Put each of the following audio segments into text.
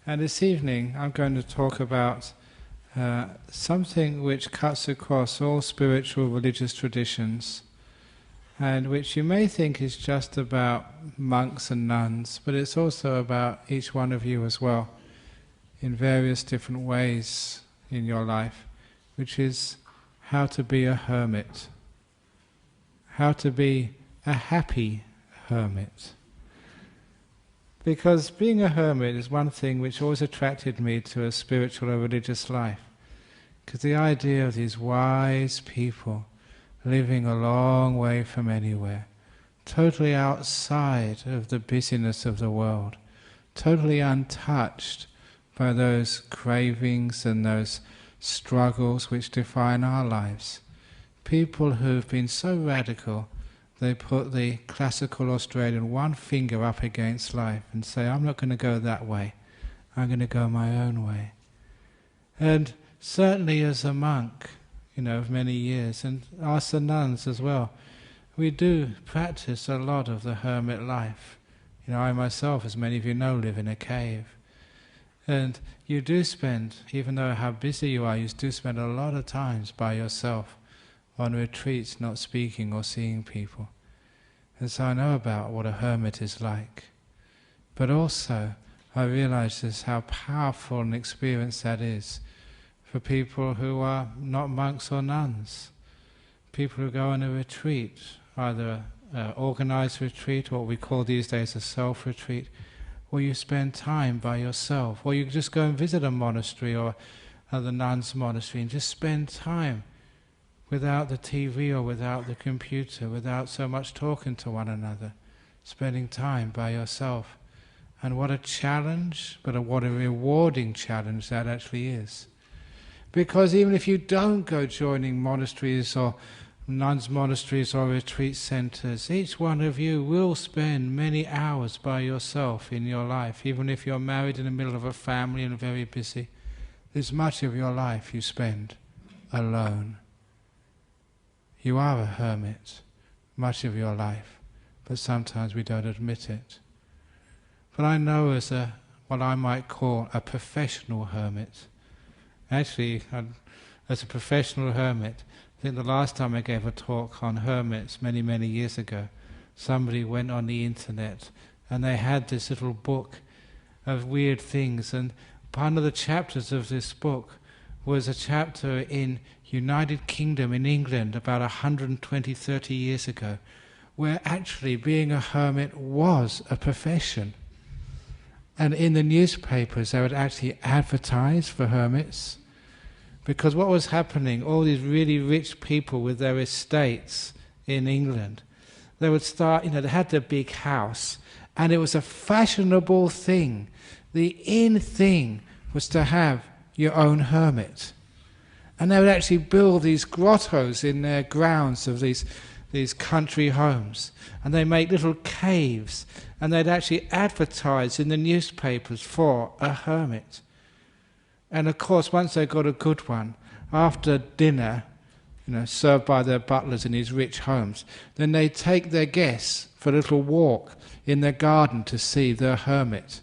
And this evening I'm going to talk about something which cuts across all spiritual religious traditions, and which you may think is just about monks and nuns, but it's also about each one of you as well, in various different ways in your life, which is how to be a hermit, how to be a happy hermit. Because being a hermit is one thing which always attracted me to a spiritual or religious life. Because the idea of these wise people living a long way from anywhere, totally outside of the busyness of the world, totally untouched by those cravings and those struggles which define our lives. People who've been so radical, they put the classical Australian one finger up against life and say, I'm not going to go that way, I'm going to go my own way. And certainly as a monk, of many years, and us the nuns as well, we do practice a lot of the hermit life. I myself, as many of you know, live in a cave. And you do spend, even though how busy you are, you do spend a lot of times by yourself on retreats, not speaking or seeing people. And so I know about what a hermit is like. But also, I realize just how powerful an experience that is for people who are not monks or nuns. People who go on a retreat, either an organized retreat, or what we call these days a self-retreat, where you spend time by yourself, or you just go and visit a monastery or the nuns' monastery and just spend time without the TV or without the computer, without so much talking to one another, spending time by yourself. And what a challenge, but what a rewarding challenge that actually is. Because even if you don't go joining monasteries or nuns' monasteries or retreat centers, each one of you will spend many hours by yourself in your life. Even if you're married in the middle of a family and very busy, there's much of your life you spend alone. You are a hermit, much of your life, but sometimes we don't admit it. But I know as what I might call a professional hermit. Actually, as a professional hermit, I think the last time I gave a talk on hermits many, many years ago, somebody went on the internet and they had this little book of weird things, and one of the chapters of this book was a chapter in United Kingdom in England about 120, 30 years ago, where actually being a hermit was a profession. And in the newspapers they would actually advertise for hermits, because what was happening, all these really rich people with their estates in England, they would start, they had their big house, and it was a fashionable thing. The in thing was to have your own hermit. And they would actually build these grottos in their grounds of these country homes. And they make little caves. And they'd actually advertise in the newspapers for a hermit. And of course, once they got a good one, after dinner, served by their butlers in these rich homes, then they'd take their guests for a little walk in their garden to see their hermit.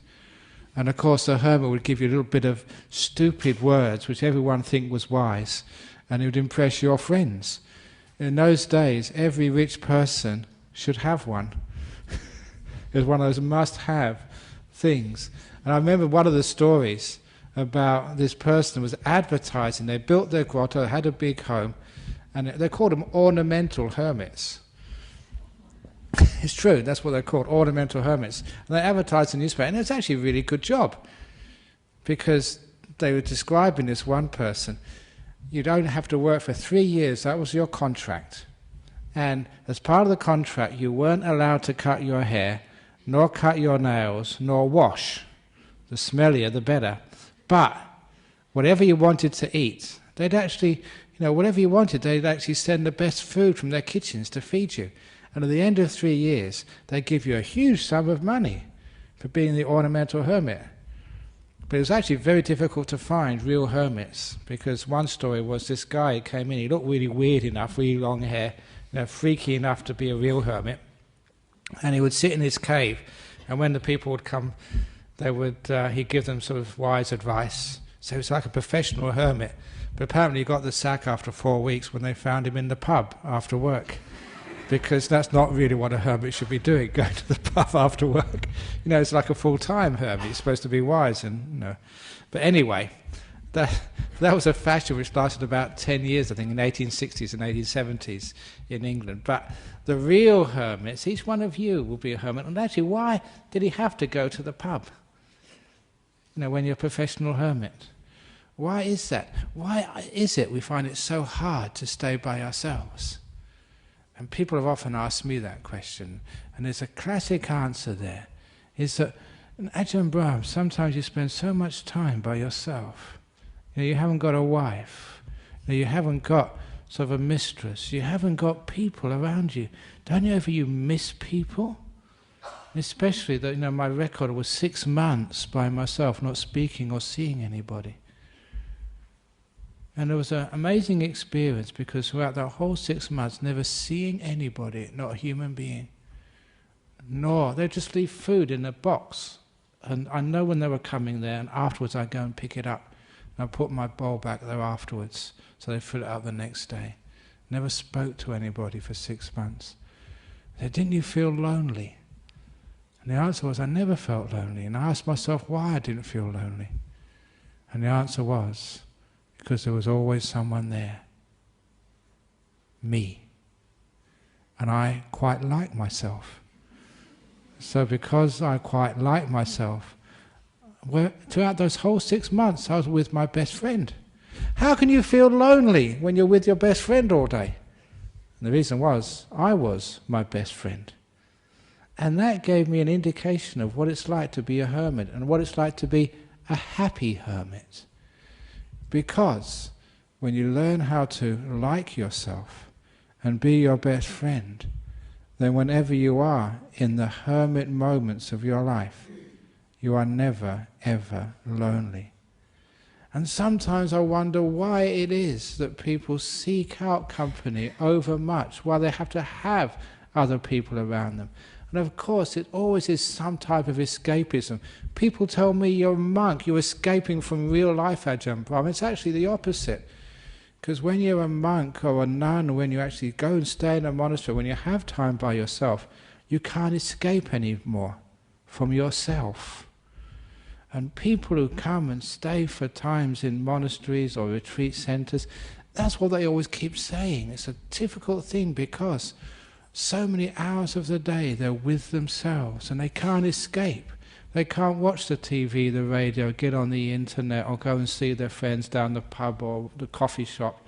And of course the hermit would give you a little bit of stupid words which everyone think was wise, and it would impress your friends. In those days, every rich person should have one. It was one of those must-have things. And I remember one of the stories about this person was advertising. They built their grotto, had a big home, and they called them ornamental hermits. It's true, that's what they're called, ornamental hermits. And they advertised in the newspaper, and it's actually a really good job, because they were describing this one person. You'd only have to work for 3 years, that was your contract. And as part of the contract, you weren't allowed to cut your hair, nor cut your nails, nor wash. The smellier, the better. But whatever you wanted to eat, they'd actually, whatever you wanted, they'd actually send the best food from their kitchens to feed you. And at the end of 3 years, they give you a huge sum of money for being the ornamental hermit. But it was actually very difficult to find real hermits, because one story was this guy who came in, he looked really weird enough, really long hair, freaky enough to be a real hermit. And he would sit in his cave, and when the people would come he'd give them sort of wise advice. So he was like a professional hermit. But apparently he got the sack after 4 weeks when they found him in the pub after work. Because that's not really what a hermit should be doing, going to the pub after work. It's like a full-time hermit. He's supposed to be wise and. But anyway, that was a fashion which lasted about 10 years, I think, in the 1860s and 1870s in England. But the real hermits, each one of you will be a hermit. And actually, why did he have to go to the pub? When you're a professional hermit. Why is that? Why is it we find it so hard to stay by ourselves? And people have often asked me that question. And there's a classic answer there. Is that, Ajahn Brahm, sometimes you spend so much time by yourself. You haven't got a wife. You haven't got sort of a mistress. You haven't got people around you. Don't you ever miss people? Especially that, my record was 6 months by myself, not speaking or seeing anybody. And it was an amazing experience because throughout that whole 6 months, never seeing anybody, not a human being, nor they'd just leave food in a box. And I know when they were coming there, and afterwards I'd go and pick it up. And I'd put my bowl back there afterwards, so they'd fill it up the next day. Never spoke to anybody for 6 months. They said, "Didn't you feel lonely?" And the answer was, I never felt lonely. And I asked myself why I didn't feel lonely. And the answer was, because there was always someone there. Me. And I quite like myself. So because I quite like myself, throughout those whole 6 months I was with my best friend. How can you feel lonely when you're with your best friend all day? And the reason was, I was my best friend. And that gave me an indication of what it's like to be a hermit and what it's like to be a happy hermit. Because when you learn how to like yourself and be your best friend, then whenever you are in the hermit moments of your life, you are never, ever lonely. And sometimes I wonder why it is that people seek out company overmuch, why they have to have other people around them. And of course, it always is some type of escapism. People tell me you're a monk, you're escaping from real life, Ajahn Brahm. It's actually the opposite. Because when you're a monk or a nun, or when you actually go and stay in a monastery, when you have time by yourself, you can't escape anymore from yourself. And people who come and stay for times in monasteries or retreat centers, that's what they always keep saying. It's a difficult thing because so many hours of the day they're with themselves and they can't escape. They can't watch the TV, the radio, get on the internet or go and see their friends down the pub or the coffee shop.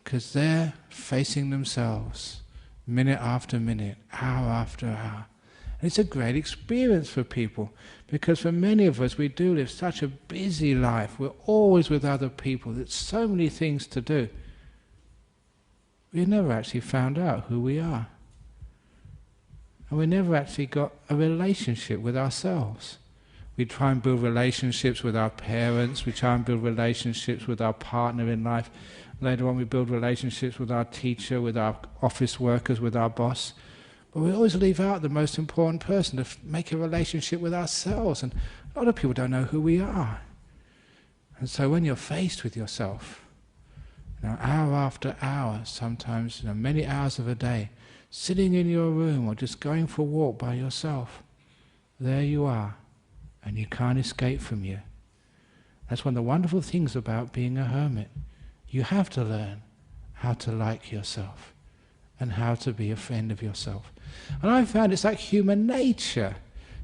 Because they're facing themselves minute after minute, hour after hour. And it's a great experience for people because for many of us we do live such a busy life. We're always with other people. There's so many things to do. We never actually found out who we are. And we never actually got a relationship with ourselves. We try and build relationships with our parents, we try and build relationships with our partner in life. Later on we build relationships with our teacher, with our office workers, with our boss. But we always leave out the most important person, to make a relationship with ourselves. And a lot of people don't know who we are. And so when you're faced with yourself, hour after hour, sometimes many hours of a day, sitting in your room or just going for a walk by yourself, there you are, and you can't escape from you. That's one of the wonderful things about being a hermit. You have to learn how to like yourself and how to be a friend of yourself. And I found it's like human nature.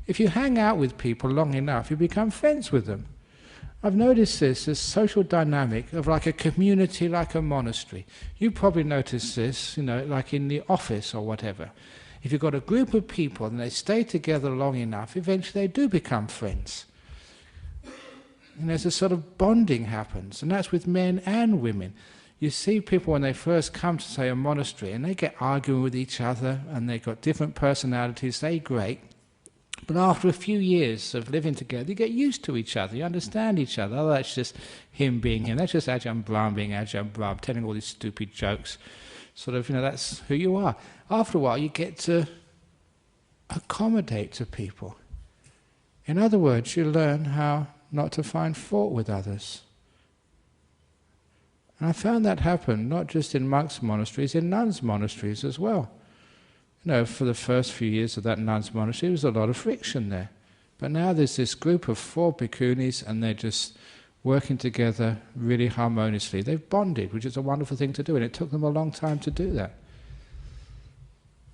If you hang out with people long enough, you become friends with them. I've noticed this social dynamic of like a community, like a monastery. You probably notice this, like in the office or whatever. If you've got a group of people and they stay together long enough, eventually they do become friends. And there's a sort of bonding happens, and that's with men and women. You see people when they first come to, say, a monastery, and they get arguing with each other, and they've got different personalities, they're great. But after a few years of living together, you get used to each other, you understand each other. Oh, that's just him being him, that's just Ajahn Brahm being Ajahn Brahm, telling all these stupid jokes. Sort of, that's who you are. After a while, you get to accommodate to people. In other words, you learn how not to find fault with others. And I found that happen not just in monks' monasteries, in nuns' monasteries as well. For the first few years of that nuns' monastery, there was a lot of friction there. But now there's this group of 4 bhikkhunis, and they're just working together really harmoniously. They've bonded, which is a wonderful thing to do, and it took them a long time to do that.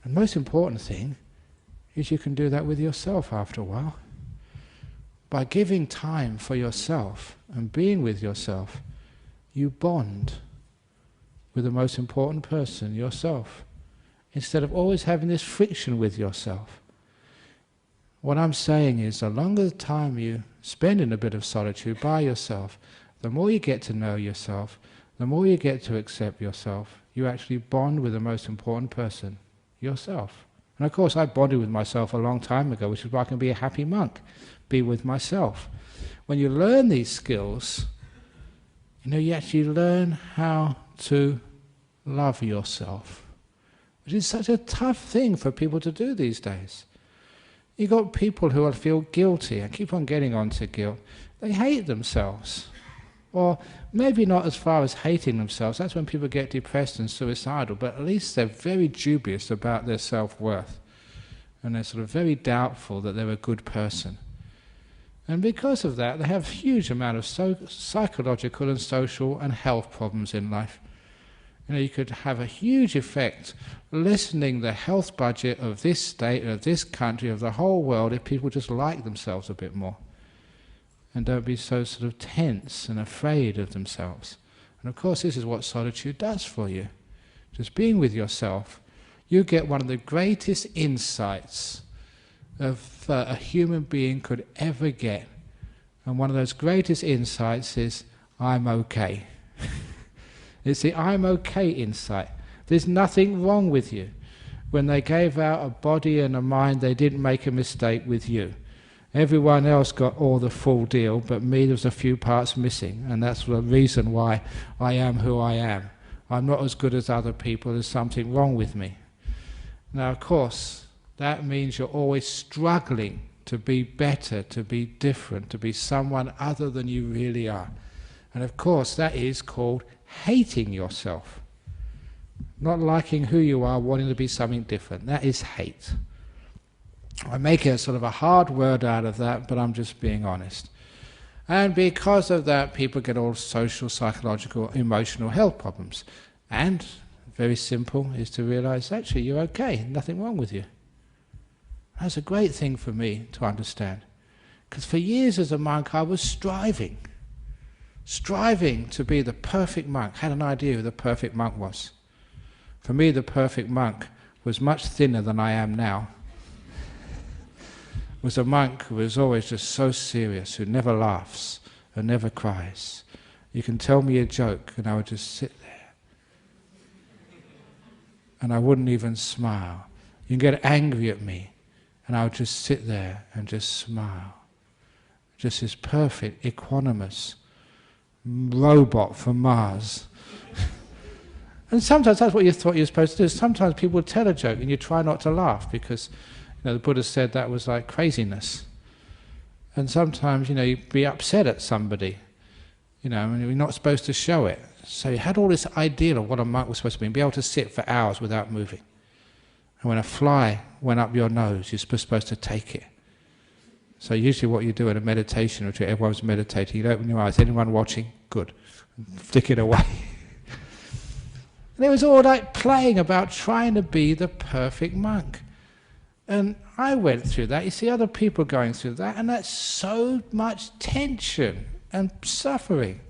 And the most important thing is you can do that with yourself after a while. By giving time for yourself and being with yourself, you bond with the most important person, yourself, instead of always having this friction with yourself. What I'm saying is, the longer time you spend in a bit of solitude by yourself, the more you get to know yourself, the more you get to accept yourself, you actually bond with the most important person, yourself. And of course I bonded with myself a long time ago, which is why I can be a happy monk, be with myself. When you learn these skills, you actually learn how to love yourself, which is such a tough thing for people to do these days. You've got people who feel guilty and keep on getting onto guilt. They hate themselves. Or maybe not as far as hating themselves, that's when people get depressed and suicidal, but at least they're very dubious about their self-worth. And they're sort of very doubtful that they're a good person. And because of that, they have a huge amount of psychological and social and health problems in life. You could have a huge effect lessening the health budget of this state, of this country, of the whole world, if people just like themselves a bit more and don't be so sort of tense and afraid of themselves. And of course this is what solitude does for you. Just being with yourself, you get one of the greatest insights of a human being could ever get. And one of those greatest insights is, I'm okay. It's the I'm okay insight. There's nothing wrong with you. When they gave out a body and a mind, they didn't make a mistake with you. Everyone else got all the full deal, but me, there was a few parts missing, and that's the reason why I am who I am. I'm not as good as other people, there's something wrong with me. Now, of course, that means you're always struggling to be better, to be different, to be someone other than you really are. And of course, that is called hating yourself. Not liking who you are, wanting to be something different. That is hate. I make a sort of a hard word out of that, but I'm just being honest. And because of that, people get all social, psychological, emotional health problems. And, very simple, is to realize, actually, you're okay, nothing wrong with you. That's a great thing for me to understand. Because for years as a monk, I was striving to be the perfect monk, had an idea who the perfect monk was. For me, the perfect monk was much thinner than I am now. Was a monk who was always just so serious, who never laughs and never cries. You can tell me a joke and I would just sit there. And I wouldn't even smile. You can get angry at me and I would just sit there and just smile. Just this perfect, equanimous robot from Mars. And sometimes that's what you thought you were supposed to do. Sometimes people would tell a joke and you try not to laugh because the Buddha said that was like craziness. And sometimes, you'd be upset at somebody, and you're not supposed to show it. So you had all this ideal of what a monk was supposed to be able to sit for hours without moving. And when a fly went up your nose, you're supposed to take it. So usually what you do in a meditation retreat, everyone's meditating, you open your eyes, anyone watching? Good. Flick it away. And it was all like playing about trying to be the perfect monk. And I went through that. You see other people going through that, and that's so much tension and suffering.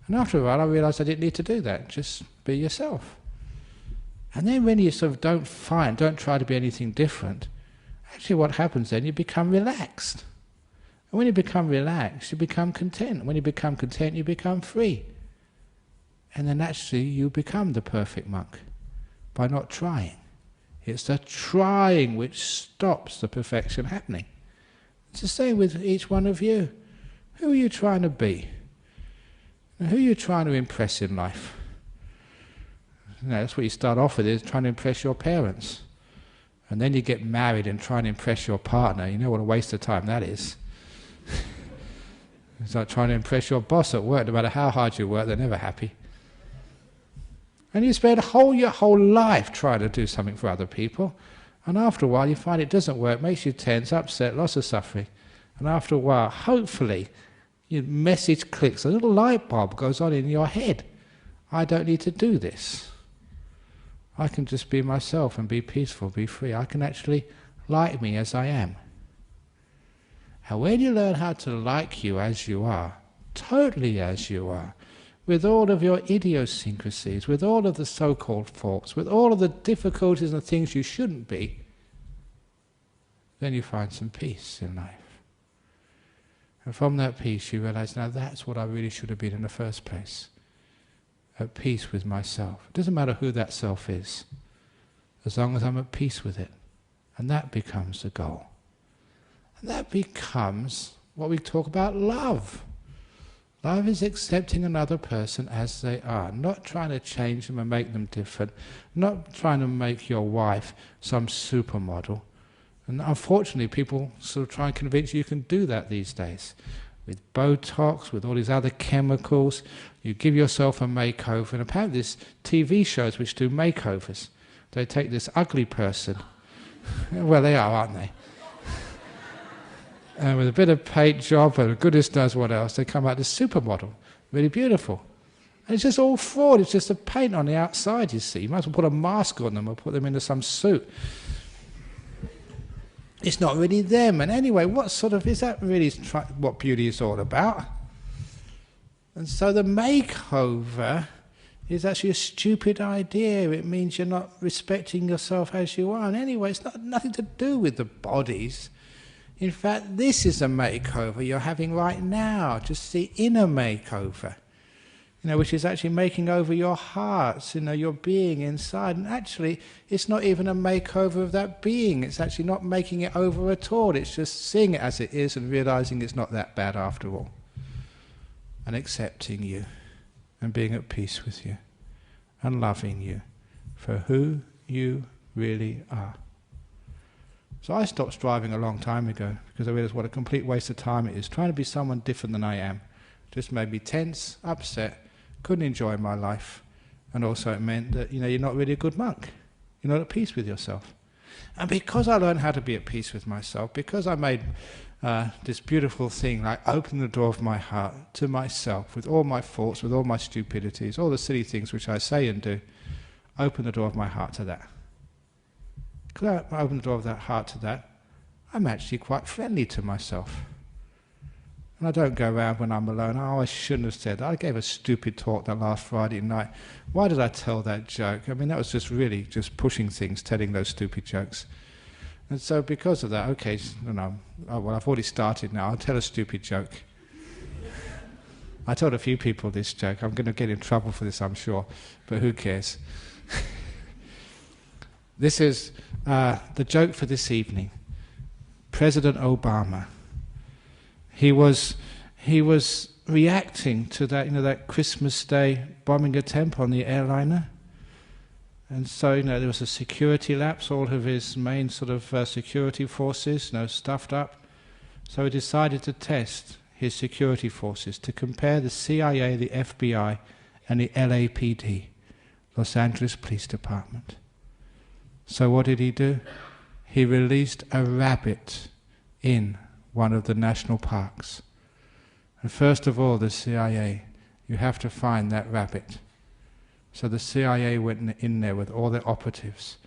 And after a while I realized I didn't need to do that. Just be yourself. And then when you sort of don't try to be anything different, actually what happens then, you become relaxed. And when you become relaxed, you become content. When you become content, you become free. And then actually you become the perfect monk by not trying. It's the trying which stops the perfection happening. It's the same with each one of you. Who are you trying to be? And who are you trying to impress in life? That's what you start off with, is trying to impress your parents. And then you get married and try and impress your partner. You know what a waste of time that is. It's like trying to impress your boss at work. No matter how hard you work, they're never happy. And you spend your whole life trying to do something for other people, and after a while you find it doesn't work, makes you tense, upset, lots of suffering. And after a while, hopefully, your message clicks, a little light bulb goes on in your head. I don't need to do this. I can just be myself and be peaceful, be free. I can actually like me as I am. And when you learn how to like you as you are, totally as you are, with all of your idiosyncrasies, with all of the so-called faults, with all of the difficulties and the things you shouldn't be, then you find some peace in life. And from that peace you realize, now that's what I really should have been in the first place. At peace with myself. It doesn't matter who that self is, as long as I'm at peace with it. And that becomes the goal. And that becomes what we talk about love. Love is accepting another person as they are, not trying to change them and make them different, not trying to make your wife some supermodel. And unfortunately people sort of try and convince you can do that these days. With Botox, with all these other chemicals, you give yourself a makeover. And apparently there's TV shows which do makeovers. They take this ugly person, well they are, aren't they? And with a bit of paint job and goodness knows what else, they come out as supermodel, really beautiful. And it's just all fraud, it's just a paint on the outside, you see. You might as well put a mask on them or put them into some suit. It's not really them. And anyway, what sort of, is that really what beauty is all about? And so the makeover is actually a stupid idea. It means you're not respecting yourself as you are. And anyway, it's nothing to do with the bodies. In fact, this is a makeover you're having right now, just the inner makeover, which is actually making over your hearts, your being inside. And actually, it's not even a makeover of that being. It's actually not making it over at all. It's just seeing it as it is and realizing it's not that bad after all. And accepting you, and being at peace with you, and loving you for who you really are. So I stopped striving a long time ago because I realized what a complete waste of time it is. Trying to be someone different than I am just made me tense, upset, couldn't enjoy my life. And also it meant that you're not really a good monk. You're not at peace with yourself. And because I learned how to be at peace with myself, because I made this beautiful thing, like open the door of my heart to myself, with all my faults, with all my stupidities, all the silly things which I say and do, open the door of my heart to that. Because I open the door of that heart to that, I'm actually quite friendly to myself. And I don't go around when I'm alone, oh, I shouldn't have said that. I gave a stupid talk that last Friday night. Why did I tell that joke? I mean, that was just really just pushing things, telling those stupid jokes. And so because of that, okay, well, I've already started now. I'll tell a stupid joke. I told a few people this joke. I'm going to get in trouble for this, I'm sure, but who cares? This is the joke for this evening. President Obama. He was reacting to that, that Christmas Day bombing attempt on the airliner. And so, there was a security lapse, all of his main sort of security forces, stuffed up. So he decided to test his security forces to compare the CIA, the FBI, and the LAPD, Los Angeles Police Department. So what did he do? He released a rabbit in one of the national parks. And first of all, the CIA, you have to find that rabbit. So the CIA went in there with all their operatives.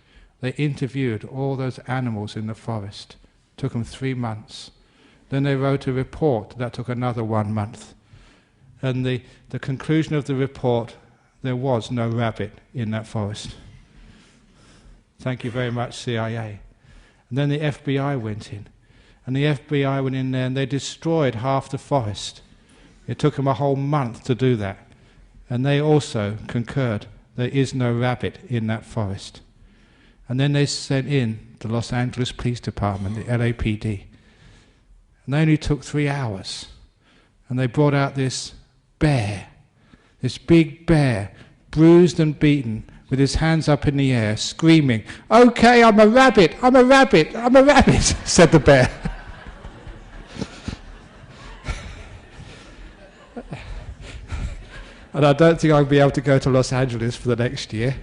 They interviewed all those animals in the forest. It took them 3 months. Then they wrote a report. That took another 1 month. And the conclusion of the report, there was no rabbit in that forest. Thank you very much, CIA. And then the FBI went in. And the FBI went in there and they destroyed half the forest. It took them a whole month to do that. And they also concurred there is no rabbit in that forest. And then they sent in the Los Angeles Police Department, the LAPD. And they only took 3 hours. And they brought out this bear, this big bear, bruised and beaten, with his hands up in the air, screaming, "Okay, I'm a rabbit, I'm a rabbit, I'm a rabbit," said the bear. And I don't think I'll be able to go to Los Angeles for the next year.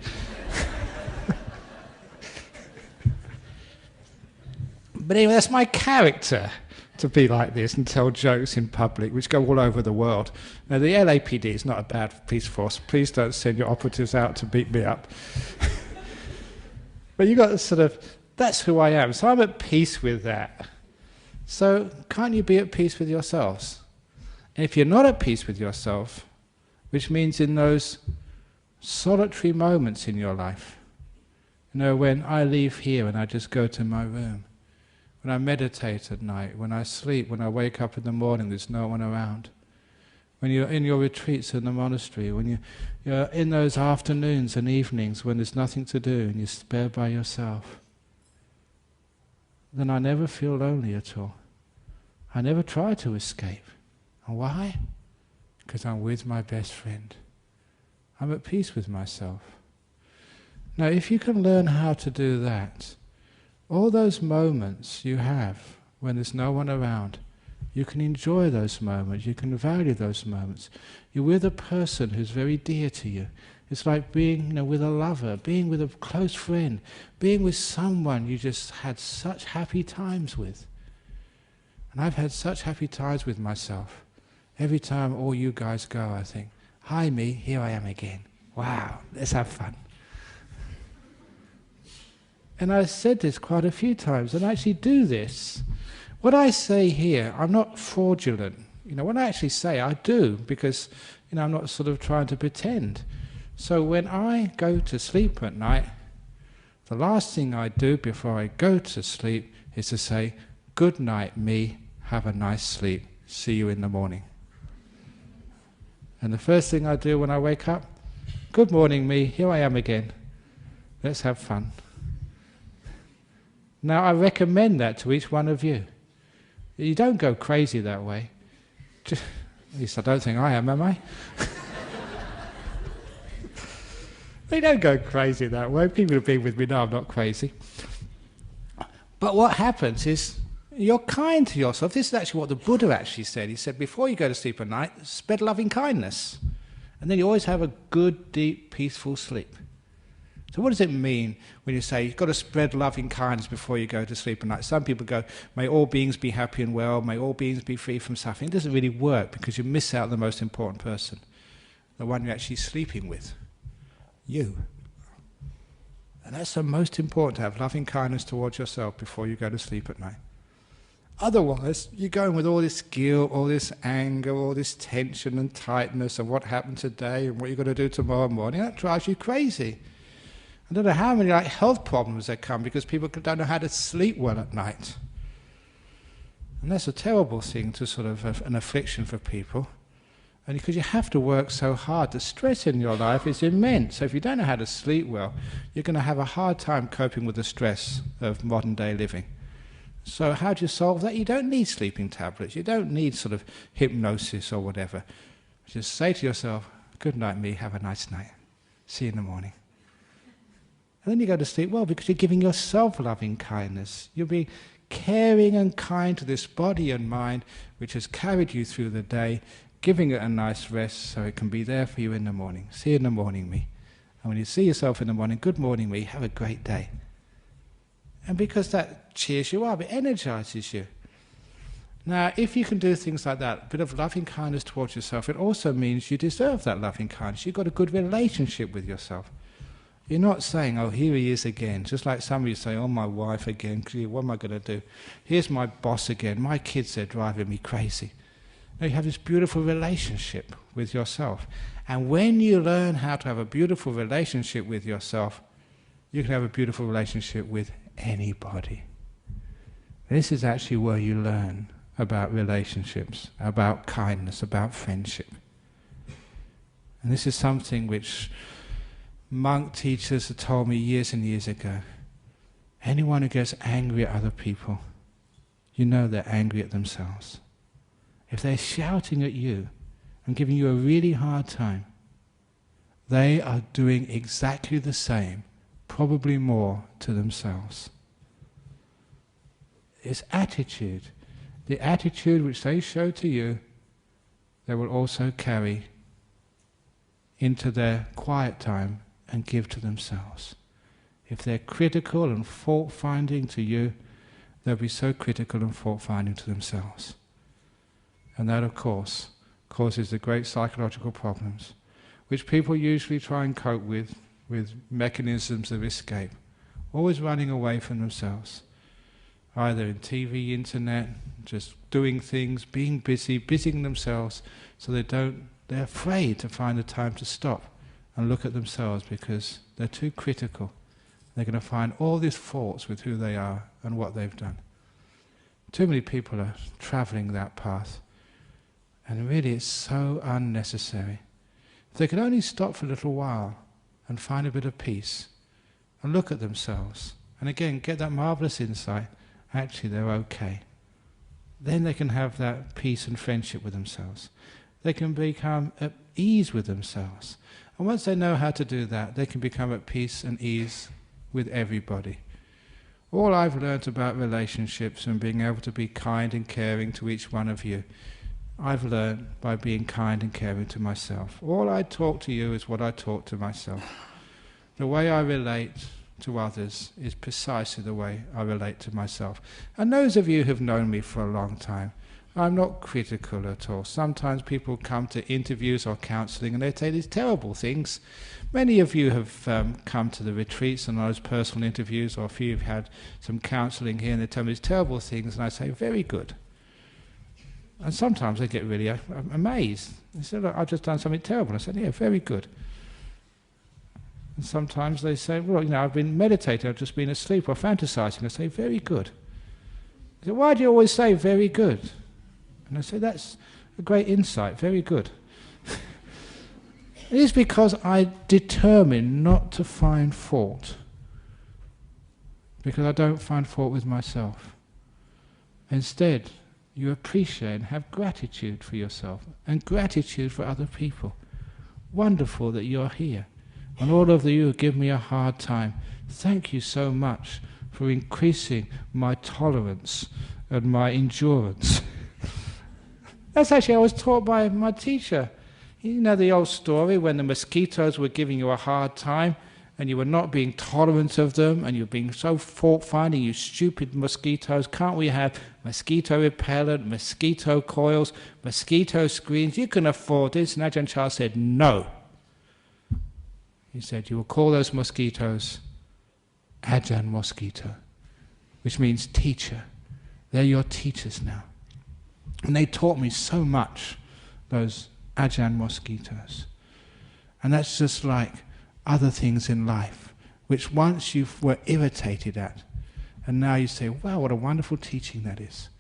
But anyway, that's my character, to be like this and tell jokes in public, which go all over the world. Now, the LAPD is not a bad police force. Please don't send your operatives out to beat me up. But you got to sort of, that's who I am. So I'm at peace with that. So can't you be at peace with yourselves? And if you're not at peace with yourself, which means in those solitary moments in your life, you know, when I leave here and I just go to my room, when I meditate at night, when I sleep, when I wake up in the morning, there's no one around. When you're in your retreats in the monastery, when you're in those afternoons and evenings when there's nothing to do and you're spare by yourself, then I never feel lonely at all. I never try to escape. And why? Because I'm with my best friend. I'm at peace with myself. Now, if you can learn how to do that, all those moments you have when there's no one around, you can enjoy those moments, you can value those moments. You're with a person who's very dear to you. It's like being, you know, with a lover, being with a close friend, being with someone you just had such happy times with. And I've had such happy times with myself. Every time all you guys go, I think, hi me, here I am again. Wow, let's have fun. And I've said this quite a few times, and I actually do this. What I say here, I'm not fraudulent. You know, what I actually say, I do, because, you know, I'm not sort of trying to pretend. So when I go to sleep at night, the last thing I do before I go to sleep is to say, good night, me, have a nice sleep, see you in the morning. And the first thing I do when I wake up, good morning, me, here I am again. Let's have fun. Now, I recommend that to each one of you. You don't go crazy that way. At least I don't think I am I? You don't go crazy that way. People who've been with me know I'm not crazy. But what happens is you're kind to yourself. This is actually what the Buddha actually said. He said, before you go to sleep at night, spread loving kindness. And then you always have a good, deep, peaceful sleep. So what does it mean when you say you've got to spread loving kindness before you go to sleep at night? Some people go, may all beings be happy and well, may all beings be free from suffering. It doesn't really work because you miss out the most important person, the one you're actually sleeping with, you. And that's the most important, to have loving kindness towards yourself before you go to sleep at night. Otherwise, you're going with all this guilt, all this anger, all this tension and tightness of what happened today and what you're going to do tomorrow morning. That drives you crazy. I don't know how many health problems there come because people don't know how to sleep well at night. And that's a terrible thing, to sort of an affliction for people. And because you have to work so hard, the stress in your life is immense. So if you don't know how to sleep well, you're going to have a hard time coping with the stress of modern day living. So how do you solve that? You don't need sleeping tablets. You don't need sort of hypnosis or whatever. Just say to yourself, good night me, have a nice night. See you in the morning. And then you go to sleep well because you're giving yourself loving kindness. You'll be caring and kind to this body and mind which has carried you through the day, giving it a nice rest so it can be there for you in the morning. See you in the morning, me. And when you see yourself in the morning, good morning, me, have a great day. And because that cheers you up, it energizes you. Now, if you can do things like that, a bit of loving kindness towards yourself, it also means you deserve that loving kindness. You've got a good relationship with yourself. You're not saying, oh, here he is again. Just like some of you say, oh, my wife again, what am I going to do? Here's my boss again. My kids, they're driving me crazy. No, you have this beautiful relationship with yourself. And when you learn how to have a beautiful relationship with yourself, you can have a beautiful relationship with anybody. This is actually where you learn about relationships, about kindness, about friendship. And this is something which monk teachers have told me years and years ago. Anyone who gets angry at other people, you know they're angry at themselves. If they're shouting at you and giving you a really hard time, they are doing exactly the same, probably more, to themselves. It's attitude. The attitude which they show to you they will also carry into their quiet time and give to themselves. If they're critical and fault-finding to you, they'll be so critical and fault-finding to themselves. And that, of course, causes the great psychological problems, which people usually try and cope with mechanisms of escape, always running away from themselves, either in TV, internet, just doing things, being busy, busying themselves, so they're afraid to find the time to stop and look at themselves because they're too critical. They're going to find all these faults with who they are and what they've done. Too many people are travelling that path, and really it's so unnecessary. If they could only stop for a little while and find a bit of peace and look at themselves, and again get that marvellous insight, actually they're okay. Then they can have that peace and friendship with themselves. They can become at ease with themselves. And once they know how to do that, they can become at peace and ease with everybody. All I've learnt about relationships and being able to be kind and caring to each one of you, I've learnt by being kind and caring to myself. All I talk to you is what I talk to myself. The way I relate to others is precisely the way I relate to myself. And those of you who've known me for a long time, I'm not critical at all. Sometimes people come to interviews or counselling and they say these terrible things. Many of you have come to the retreats and those personal interviews, or a few have had some counselling here, and they tell me these terrible things, and I say, very good. And sometimes they get really amazed. They say, look, I've just done something terrible. I said, yeah, very good. And sometimes they say, well, I've been meditating, I've just been asleep or fantasizing. I say, very good. They say, why do you always say very good? And I say, that's a great insight, very good. It is because I determine not to find fault, because I don't find fault with myself. Instead, you appreciate and have gratitude for yourself and gratitude for other people. Wonderful that you're here. And all of you who give me a hard time, thank you so much for increasing my tolerance and my endurance. That's actually, I was taught by my teacher. You know the old story when the mosquitoes were giving you a hard time and you were not being tolerant of them and you're being so fault-finding, you stupid mosquitoes. Can't we have mosquito repellent, mosquito coils, mosquito screens? You can afford this. And Ajahn Chah said, no. He said, you will call those mosquitoes Ajahn Mosquito, which means teacher. They're your teachers now. And they taught me so much, those Ajahn mosquitoes. And that's just like other things in life, which once you were irritated at, and now you say, wow, what a wonderful teaching that is.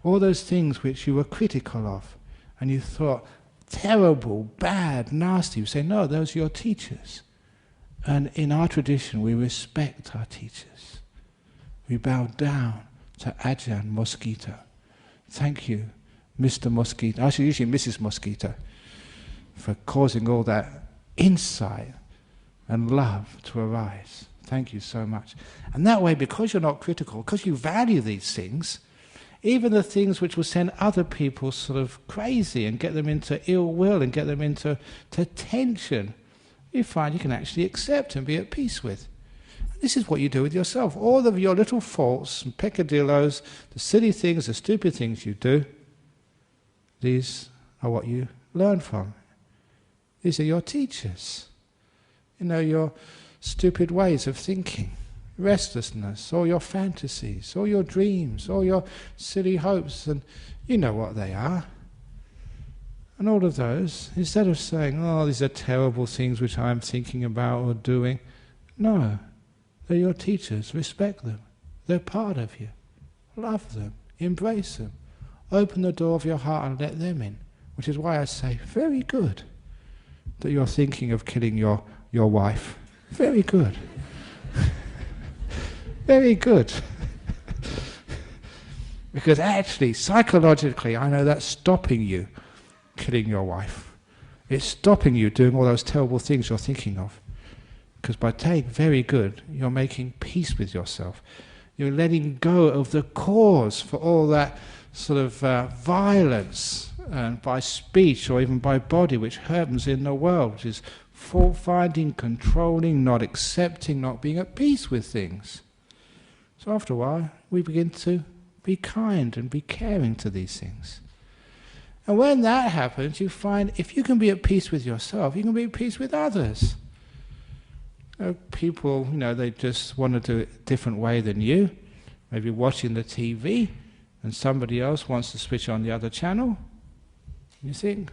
All those things which you were critical of, and you thought, terrible, bad, nasty, you say, no, those are your teachers. And in our tradition, we respect our teachers. We bow down to Ajahn Mosquito. Thank you, Mr. Mosquito, actually usually Mrs. Mosquito, for causing all that insight and love to arise. Thank you so much. And that way, because you're not critical, because you value these things, even the things which will send other people sort of crazy and get them into ill will and get them into tension, you find you can actually accept and be at peace with. This is what you do with yourself. All of your little faults and peccadillos, the silly things, the stupid things you do, these are what you learn from. These are your teachers. Your stupid ways of thinking, restlessness, all your fantasies, all your dreams, all your silly hopes, and you know what they are. And all of those, instead of saying, oh, these are terrible things which I'm thinking about or doing, no, they're your teachers. Respect them. They're part of you. Love them. Embrace them. Open the door of your heart and let them in. Which is why I say, very good that you're thinking of killing your wife. Very good. Very good. Because actually, psychologically, I know that's stopping you killing your wife. It's stopping you doing all those terrible things you're thinking of. Because by saying very good, you're making peace with yourself. You're letting go of the cause for all that sort of violence by speech or even by body, which happens in the world, which is fault-finding, controlling, not accepting, not being at peace with things. So after a while, we begin to be kind and be caring to these things. And when that happens, you find if you can be at peace with yourself, you can be at peace with others. People, they just want to do it a different way than you. Maybe watching the TV, and somebody else wants to switch on the other channel. You think,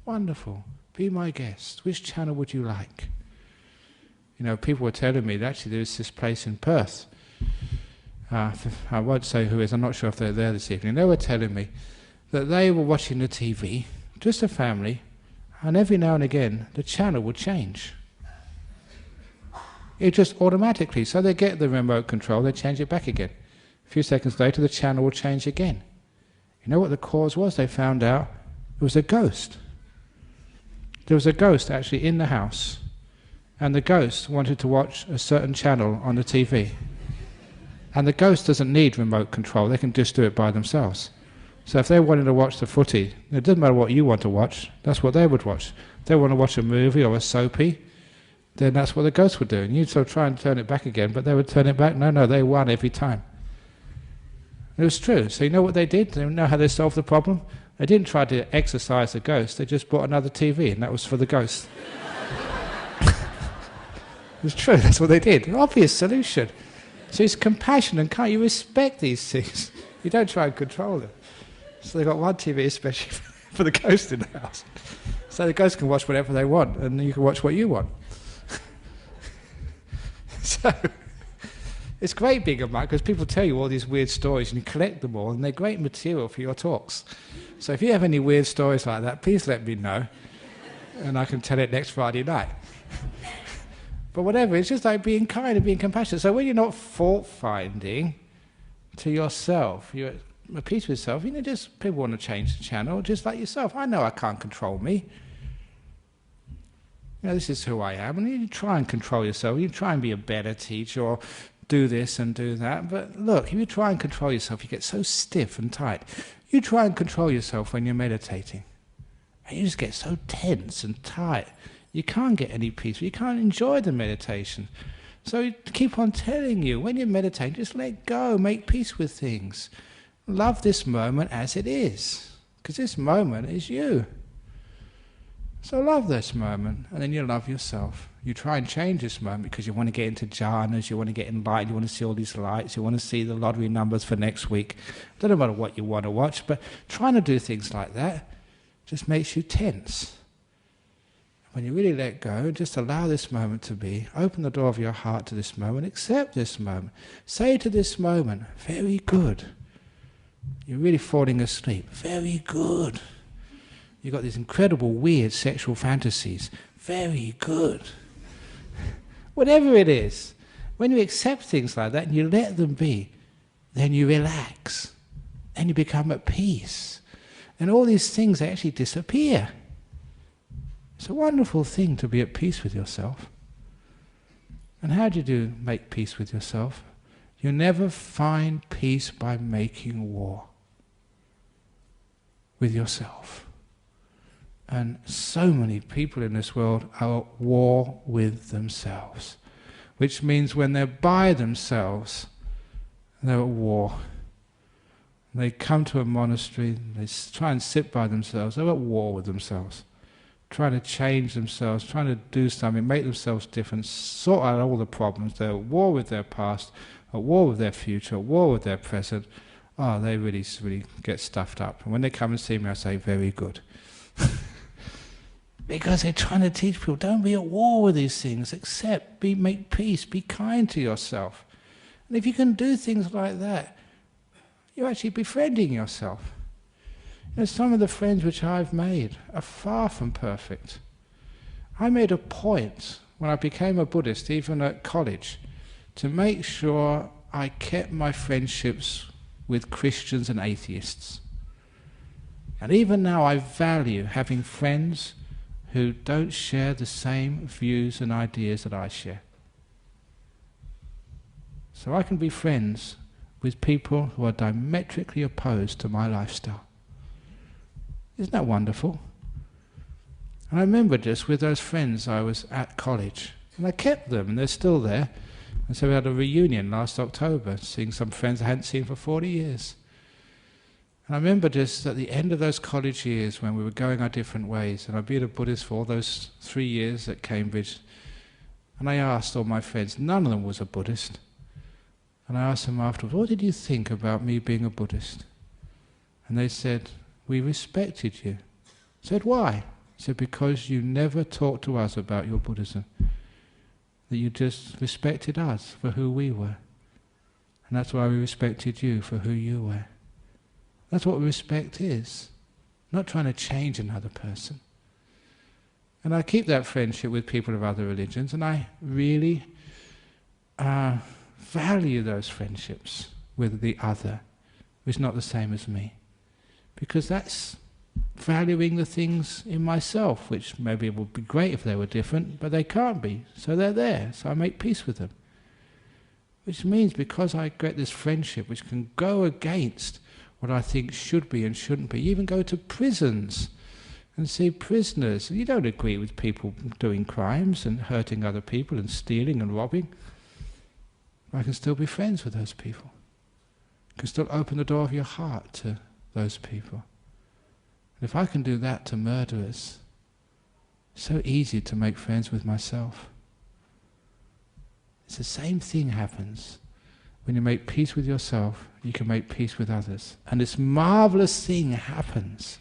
wonderful, be my guest. Which channel would you like? People were telling me that actually there's this place in Perth. I won't say who it is, I'm not sure if they're there this evening. They were telling me that they were watching the TV, just a family, and every now and again the channel would change. It just automatically, so they get the remote control, they change it back again. A few seconds later the channel will change again. You know what the cause was? They found out it was a ghost. There was a ghost actually in the house, and the ghost wanted to watch a certain channel on the TV. And the ghost doesn't need remote control, they can just do it by themselves. So if they wanted to watch the footy, it doesn't matter what you want to watch, that's what they would watch. If they want to watch a movie or a soapy, then that's what the ghost would do. And you'd sort of try and turn it back again, but they would turn it back. No, they won every time. It was true. So you know what they did? They know how they solved the problem? They didn't try to exorcise the ghost, they just bought another TV, and that was for the ghost. It was true, that's what they did. An obvious solution. So it's compassion and kind. You respect these things. You don't try and control them. So they've got one TV especially for the ghost in the house. So the ghost can watch whatever they want, and you can watch what you want. So it's great being a monk, because people tell you all these weird stories and you collect them all, and they're great material for your talks. So if you have any weird stories like that, please let me know, and I can tell it next Friday night. But whatever, it's just like being kind and being compassionate. So when you're not fault-finding to yourself, you're at peace with yourself, just people want to change the channel, just like yourself. I know I can't control me. This is who I am, and you try and control yourself. You try and be a better teacher, or do this and do that. But look, if you try and control yourself, you get so stiff and tight. You try and control yourself when you're meditating, and you just get so tense and tight. You can't get any peace. You can't enjoy the meditation. So I keep on telling you, when you're meditating, just let go, make peace with things. Love this moment as it is, because this moment is you. So love this moment, and then you love yourself. You try and change this moment because you want to get into jhanas, you want to get enlightened, you want to see all these lights, you want to see the lottery numbers for next week. It doesn't matter what you want to watch, but trying to do things like that just makes you tense. When you really let go, just allow this moment to be, open the door of your heart to this moment, accept this moment, say to this moment, very good. You're really falling asleep, very good. You've got these incredible weird sexual fantasies, very good. Whatever it is, when you accept things like that and you let them be, then you relax, and you become at peace. And all these things, they actually disappear. It's a wonderful thing to be at peace with yourself. And how do you make peace with yourself? You never find peace by making war with yourself. And so many people in this world are at war with themselves, which means when they're by themselves, they're at war. They come to a monastery, they try and sit by themselves, they're at war with themselves, trying to change themselves, trying to do something, make themselves different, sort out all the problems. They're at war with their past, at war with their future, at war with their present. Oh, they really get stuffed up. And when they come and see me, I say, very good. Because they're trying to teach people, don't be at war with these things, accept, make peace, be kind to yourself. And if you can do things like that, you're actually befriending yourself. Some of the friends which I've made are far from perfect. I made a point when I became a Buddhist, even at college, to make sure I kept my friendships with Christians and atheists. And even now I value having friends who don't share the same views and ideas that I share. So I can be friends with people who are diametrically opposed to my lifestyle. Isn't that wonderful? And I remember just with those friends I was at college, and I kept them, and they're still there. And so we had a reunion last October, seeing some friends I hadn't seen for 40 years. And I remember just at the end of those college years when we were going our different ways, and I'd been a Buddhist for all those 3 years at Cambridge, and I asked all my friends, none of them was a Buddhist, and I asked them afterwards, what did you think about me being a Buddhist? And they said, we respected you. I said, why? I said, because you never talked to us about your Buddhism. That you just respected us for who we were. And that's why we respected you for who you were. That's what respect is. Not trying to change another person. And I keep that friendship with people of other religions, and I really value those friendships with the other, who's not the same as me. Because that's valuing the things in myself, which maybe it would be great if they were different, but they can't be, so they're there, so I make peace with them. Which means because I get this friendship which can go against what I think should be and shouldn't be, you even go to prisons and see prisoners. You don't agree with people doing crimes and hurting other people and stealing and robbing. I can still be friends with those people. I can still open the door of your heart to those people. And if I can do that to murderers, it's so easy to make friends with myself. It's the same thing happens. When you make peace with yourself, you can make peace with others. And this marvelous thing happens.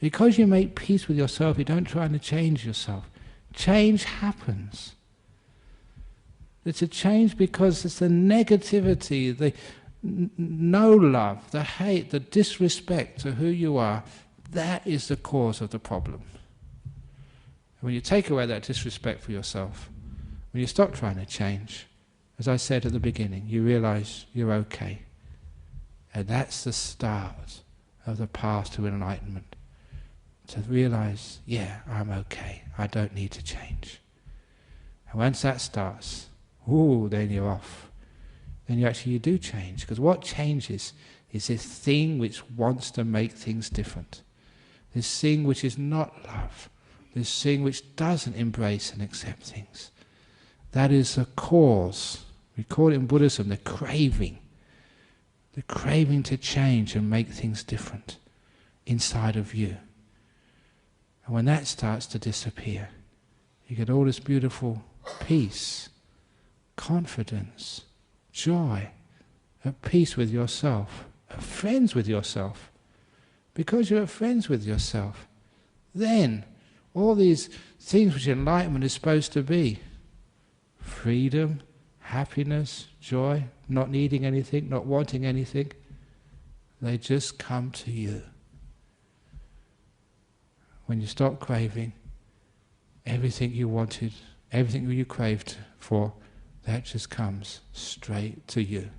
Because you make peace with yourself, you don't try to change yourself. Change happens. It's a change because it's the negativity, the no love, the hate, the disrespect to who you are. That is the cause of the problem. When you take away that disrespect for yourself, when you stop trying to change, as I said at the beginning, you realize you're okay. And that's the start of the path to enlightenment. To realize, yeah, I'm okay. I don't need to change. And once that starts, then you're off. Then you do change. Because what changes is this thing which wants to make things different. This thing which is not love. This thing which doesn't embrace and accept things. That is the cause. We call it in Buddhism the craving. The craving to change and make things different inside of you. And when that starts to disappear, you get all this beautiful peace, confidence, joy, at peace with yourself, at friends with yourself. Because you're at friends with yourself, then all these things which enlightenment is supposed to be, freedom, happiness, joy, not needing anything, not wanting anything, they just come to you. When you stop craving, everything you wanted, everything you craved for, that just comes straight to you.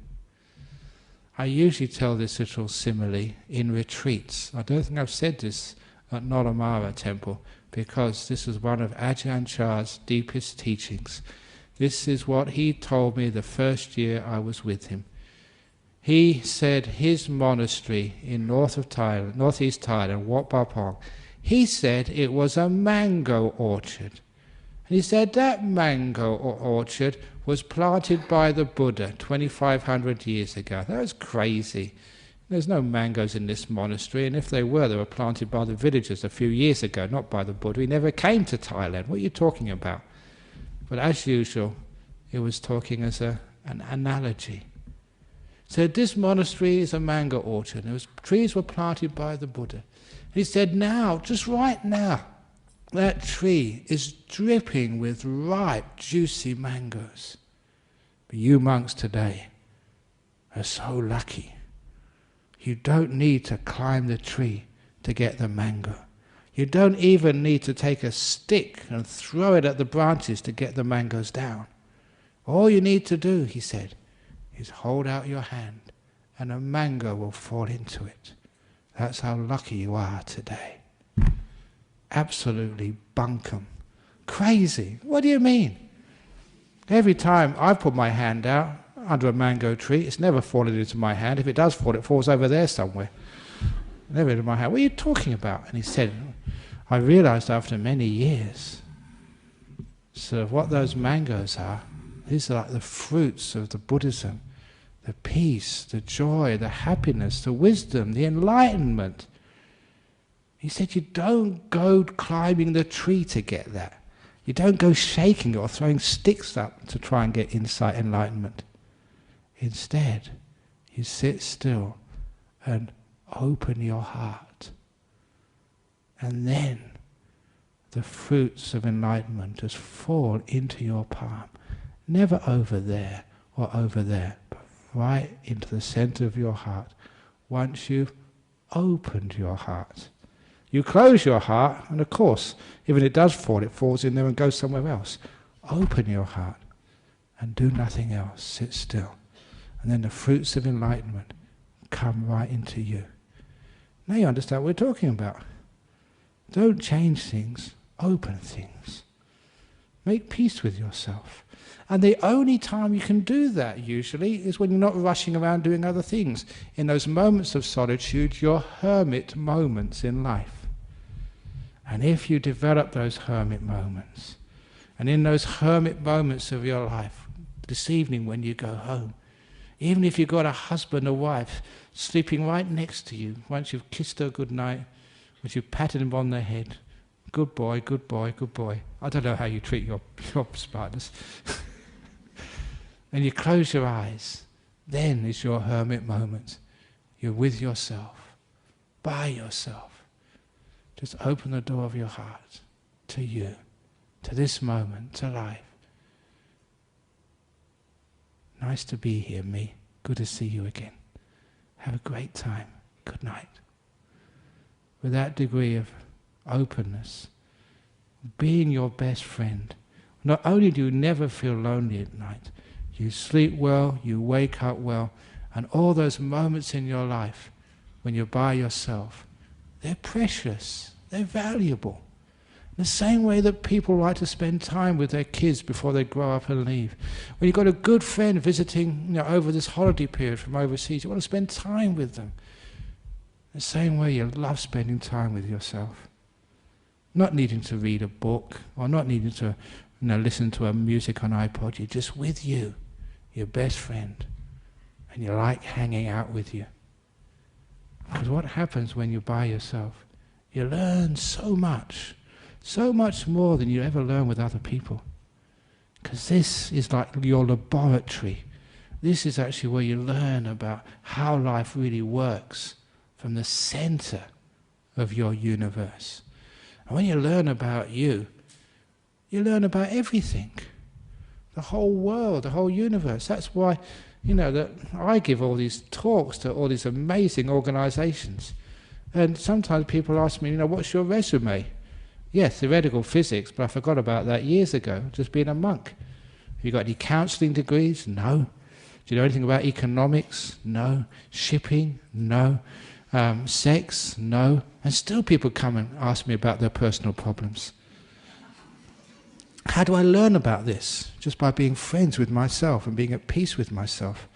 I usually tell this little simile in retreats. I don't think I've said this at Nolamara Temple, because this is one of Ajahn Chah's deepest teachings. This is what he told me the first year I was with him. He said his monastery in northeast Thailand, Wat Pah Pong, he said it was a mango orchard. And he said that mango orchard was planted by the Buddha 2,500 years ago. That was crazy. There's no mangoes in this monastery, and if they were planted by the villagers a few years ago, not by the Buddha. He never came to Thailand. What are you talking about? But as usual, it was talking as an analogy. So this monastery is a mango orchard. Trees were planted by the Buddha. And he said now, just right now, that tree is dripping with ripe, juicy mangoes. But you monks today are so lucky. You don't need to climb the tree to get the mango. You don't even need to take a stick and throw it at the branches to get the mangoes down. All you need to do, he said, is hold out your hand and a mango will fall into it. That's how lucky you are today. Absolutely bunkum. Crazy. What do you mean? Every time I put my hand out under a mango tree, it's never fallen into my hand. If it does fall, it falls over there somewhere. And they went to my house, what are you talking about? And he said, I realized after many years, so what those mangoes are, these are like the fruits of the Buddhism, the peace, the joy, the happiness, the wisdom, the enlightenment. He said, you don't go climbing the tree to get that. You don't go shaking it or throwing sticks up to try and get insight, enlightenment. Instead, you sit still and open your heart. And then the fruits of enlightenment just fall into your palm. Never over there or over there, but right into the center of your heart. Once you've opened your heart. You close your heart, and of course, even if it does fall, it falls in there and goes somewhere else. Open your heart and do nothing else. Sit still. And then the fruits of enlightenment come right into you. Now you understand what we're talking about. Don't change things, open things. Make peace with yourself. And the only time you can do that, usually, is when you're not rushing around doing other things. In those moments of solitude, your hermit moments in life. And if you develop those hermit moments, and in those hermit moments of your life, this evening when you go home, even if you've got a husband or wife sleeping right next to you, once you've kissed her good night, once you've patted him on the head, good boy, good boy, good boy. I don't know how you treat your partners. And you close your eyes, then is your hermit moment. You're with yourself, by yourself. Just open the door of your heart to you, to this moment, to life. Nice to be here, me. Good to see you again. Have a great time. Good night. With that degree of openness, being your best friend, not only do you never feel lonely at night, you sleep well, you wake up well, and all those moments in your life when you're by yourself, they're precious, they're valuable. The same way that people like to spend time with their kids before they grow up and leave. When you've got a good friend visiting over this holiday period from overseas, you want to spend time with them. The same way you love spending time with yourself. Not needing to read a book, or not needing to listen to a music on iPod. You're just with you, your best friend. And you like hanging out with you. Because what happens when you're by yourself? You learn so much more than you ever learn with other people. Because this is like your laboratory. This is actually where you learn about how life really works from the center of your universe. And when you learn about you learn about everything. The whole world, the whole universe. That's why, that I give all these talks to all these amazing organizations. And sometimes people ask me, what's your resume? Yes, theoretical physics, but I forgot about that years ago, just being a monk. Have you got any counseling degrees? No. Do you know anything about economics? No. Shipping? No. Sex? No. And still people come and ask me about their personal problems. How do I learn about this? Just by being friends with myself and being at peace with myself.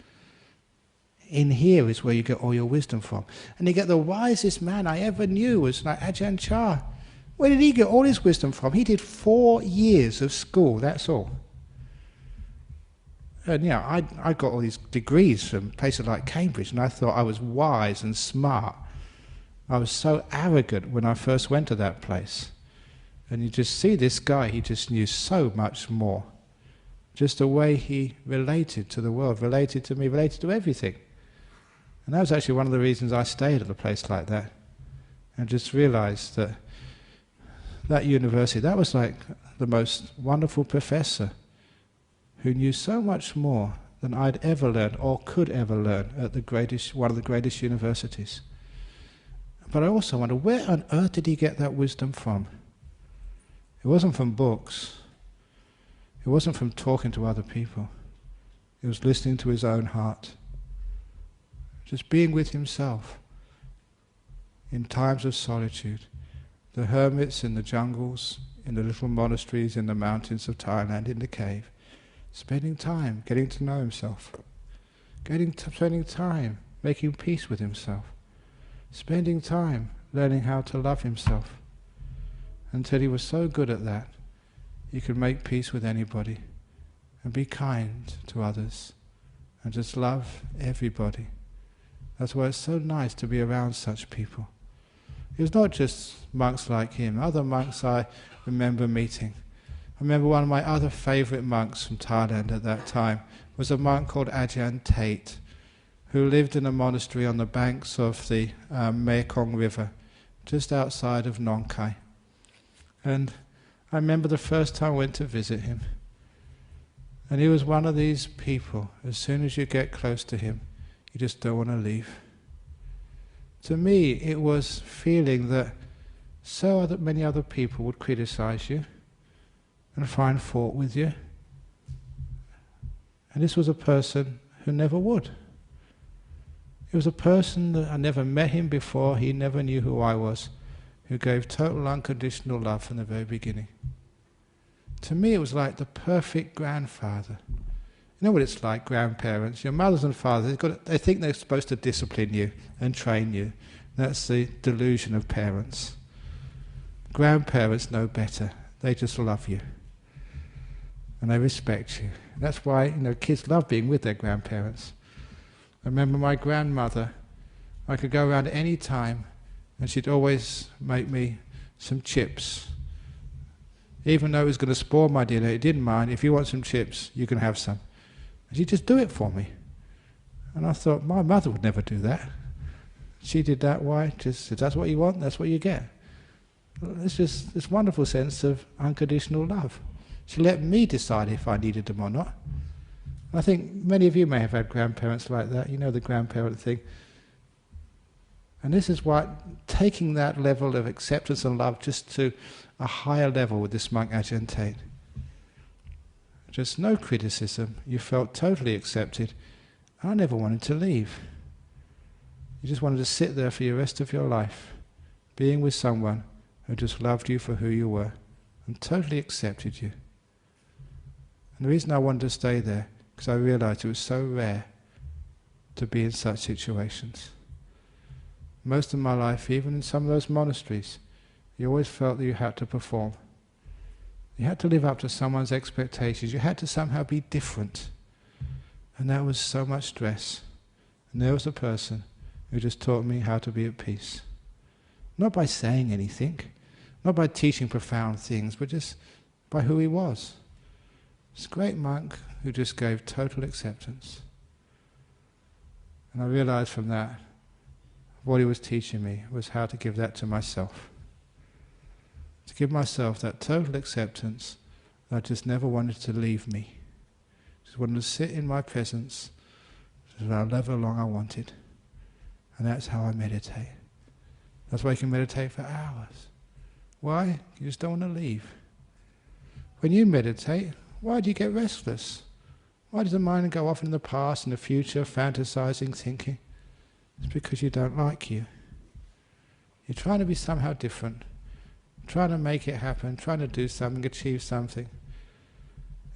In here is where you get all your wisdom from. And you get the wisest man I ever knew was like Ajahn Chah. Where did he get all his wisdom from? He did 4 years of school, that's all. And I got all these degrees from places like Cambridge, and I thought I was wise and smart. I was so arrogant when I first went to that place. And you just see this guy, he just knew so much more. Just the way he related to the world, related to me, related to everything. And that was actually one of the reasons I stayed at a place like that. And just realized that that university, that was like the most wonderful professor who knew so much more than I'd ever learned or could ever learn at one of the greatest universities. But I also wonder, where on earth did he get that wisdom from? It wasn't from books. It wasn't from talking to other people. It was listening to his own heart. Just being with himself in times of solitude. The hermits in the jungles, in the little monasteries in the mountains of Thailand, in the cave. Spending time, getting to know himself. Spending time, making peace with himself. spending time learning how to love himself, until he was so good at that, he could make peace with anybody and be kind to others and just love everybody. That's why it's so nice to be around such people. It was not just monks like him, other monks I remember meeting. I remember one of my other favourite monks from Thailand at that time was a monk called Ajahn Tate, who lived in a monastery on the banks of the Mekong River, just outside of Nong Khai. And I remember the first time I went to visit him, and he was one of these people, as soon as you get close to him, you just don't want to leave. To me, it was feeling that so many other people would criticize you and find fault with you. And this was a person who never would. It was a person that I never met him before, he never knew who I was, who gave total unconditional love from the very beginning. To me it was like the perfect grandfather. You know what it's like, grandparents, your mothers and fathers, they think they're supposed to discipline you and train you. That's the delusion of parents. Grandparents know better, they just love you. And they respect you. That's why, kids love being with their grandparents. I remember my grandmother, I could go around at any time and she'd always make me some chips. Even though it was going to spoil my dinner, it didn't mind. If you want some chips, you can have some. And she'd just do it for me. And I thought, my mother would never do that. She did that, why? Just, if that's what you want, that's what you get. It's just this wonderful sense of unconditional love. She let me decide if I needed them or not. I think many of you may have had grandparents like that, the grandparent thing. And this is why taking that level of acceptance and love just to a higher level with this monk Ajahn Tate. Just no criticism, you felt totally accepted. I never wanted to leave. You just wanted to sit there for the rest of your life, being with someone who just loved you for who you were and totally accepted you. And the reason I wanted to stay there, because I realized it was so rare to be in such situations. Most of my life, even in some of those monasteries, you always felt that you had to perform. You had to live up to someone's expectations. You had to somehow be different. And that was so much stress. And there was a person who just taught me how to be at peace. Not by saying anything, not by teaching profound things, but just by who he was. This great monk who just gave total acceptance. And I realized from that, what he was teaching me was how to give that to myself. To give myself that total acceptance that I just never wanted to leave me. Just wanted to sit in my presence for however long I wanted. And that's how I meditate. That's why you can meditate for hours. Why? You just don't want to leave. When you meditate, why do you get restless? Why does the mind go off in the past and the future, fantasizing, thinking? It's because you don't like you. You're trying to be somehow different. Trying to make it happen, trying to do something, achieve something.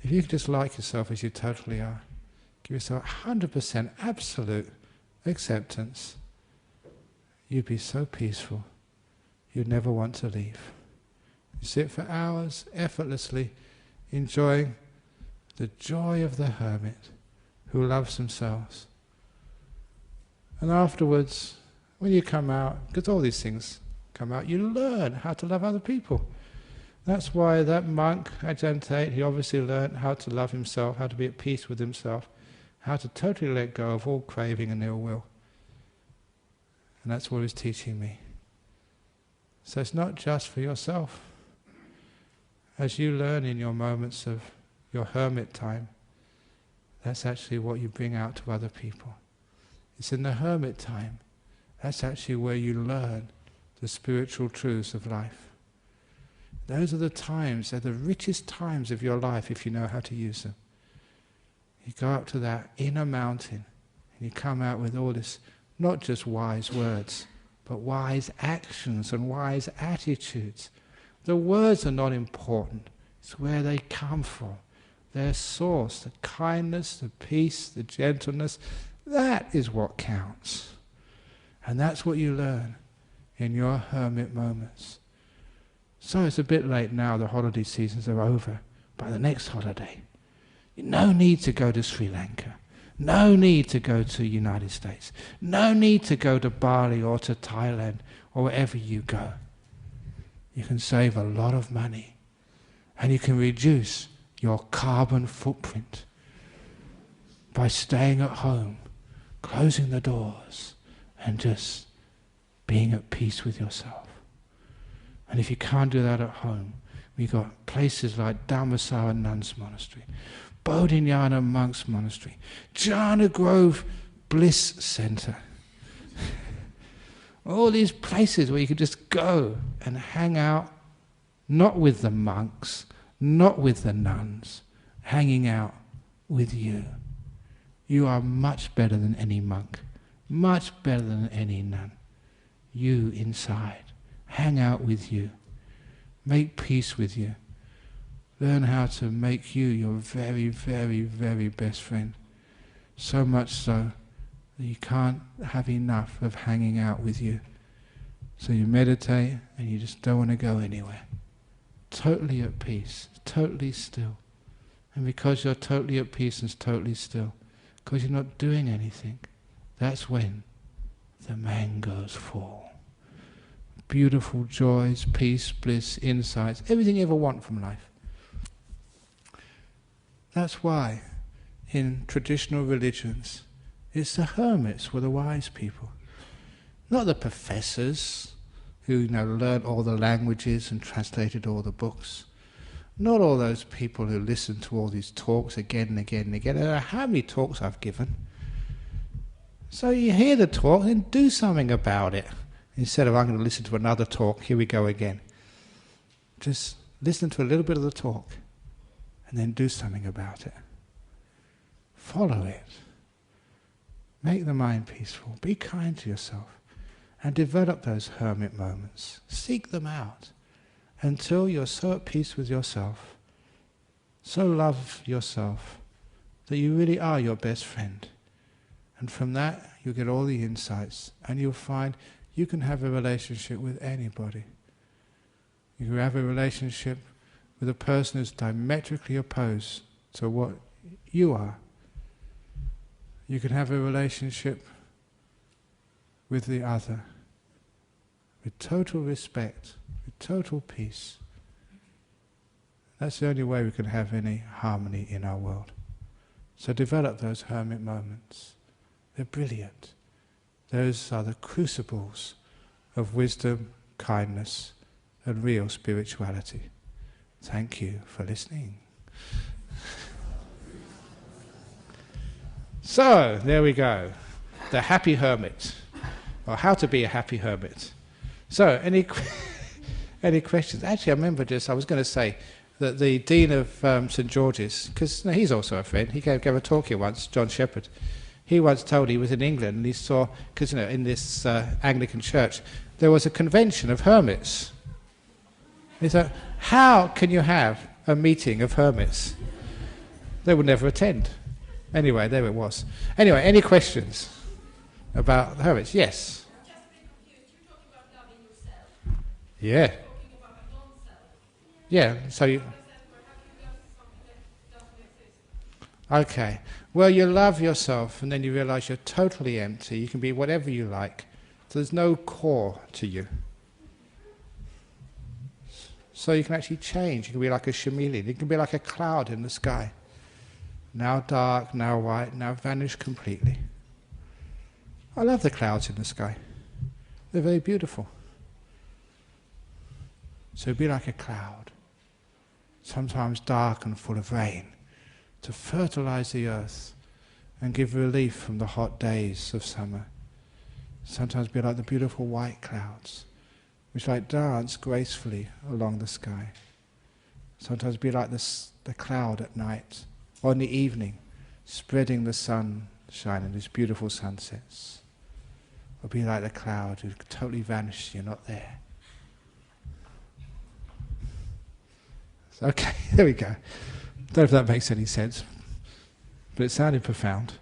If you could just like yourself as you totally are, give yourself 100% absolute acceptance, you'd be so peaceful, you'd never want to leave. You sit for hours, effortlessly, enjoying the joy of the hermit who loves themselves. And afterwards, when you come out, because all these things come out, you learn how to love other people. That's why that monk, Ajahn Tate, he obviously learned how to love himself, how to be at peace with himself, how to totally let go of all craving and ill will. And that's what he's teaching me. So it's not just for yourself. As you learn in your moments of your hermit time, that's actually what you bring out to other people. It's in the hermit time. That's actually where you learn the spiritual truths of life. Those are the times, they're the richest times of your life if you know how to use them. You go up to that inner mountain and you come out with all this, not just wise words, but wise actions and wise attitudes. The words are not important, it's where they come from. Their source, the kindness, the peace, the gentleness, that is what counts. And that's what you learn in your hermit moments. So it's a bit late now, the holiday seasons are over. By the next holiday, no need to go to Sri Lanka. No need to go to the United States. No need to go to Bali or to Thailand or wherever you go. You can save a lot of money and you can reduce your carbon footprint by staying at home, closing the doors and just being at peace with yourself. And if you can't do that at home, we've got places like Dhamma Nuns Monastery, Bodhinyana Monks Monastery, Jhana Grove Bliss Center. All these places where you can just go and hang out, not with the monks, not with the nuns, hanging out with you. You are much better than any monk, much better than any nun. You inside. Hang out with you. Make peace with you. Learn how to make you your very, very, very best friend. So much so that you can't have enough of hanging out with you. So you meditate and you just don't want to go anywhere. Totally at peace, totally still. And because you're totally at peace and totally still, because you're not doing anything, that's when the mangoes fall. Beautiful joys, peace, bliss, insights, everything you ever want from life. That's why in traditional religions it's the hermits were the wise people. Not the professors who learned all the languages and translated all the books. Not all those people who listen to all these talks again and again and again. I don't know how many talks I've given. So you hear the talk and do something about it. Instead of, I'm going to listen to another talk, here we go again. Just listen to a little bit of the talk and then do something about it. Follow it. Make the mind peaceful. Be kind to yourself. And develop those hermit moments. Seek them out until you're so at peace with yourself, so love yourself, that you really are your best friend. And from that, you'll get all the insights, and you'll find you can have a relationship with anybody. You can have a relationship with a person who's diametrically opposed to what you are. You can have a relationship with the other, with total respect, with total peace. That's the only way we can have any harmony in our world. So develop those hermit moments. They're brilliant. Those are the crucibles of wisdom, kindness, and real spirituality. Thank you for listening. So, there we go. The happy hermit. Or how to be a happy hermit. So, any questions? Actually, I remember I was going to say that the Dean of St. George's, because he's also a friend, he gave a talk here once, John Shepherd. He once told he was in England and he saw, because in this Anglican church, there was a convention of hermits. He thought, how can you have a meeting of hermits? They would never attend. Anyway, there it was. Anyway, any questions about the hermits? Yes? I'm just a bit confused. You're talking about loving yourself. Yeah. You're talking about a non-self. Yeah, so you... Okay. Well, you love yourself and then you realize you're totally empty. You can be whatever you like. So there's no core to you. So you can actually change. You can be like a chameleon. You can be like a cloud in the sky. Now dark, now white, now vanish completely. I love the clouds in the sky. They're very beautiful. So be like a cloud. Sometimes dark and full of rain, to fertilize the earth and give relief from the hot days of summer. Sometimes be like the beautiful white clouds, which like dance gracefully along the sky. Sometimes be like the cloud at night, or in the evening, spreading the sunshine in these beautiful sunsets. Or be like the cloud who totally vanished, you're not there. Okay, there we go. Don't know if that makes any sense, but it sounded profound.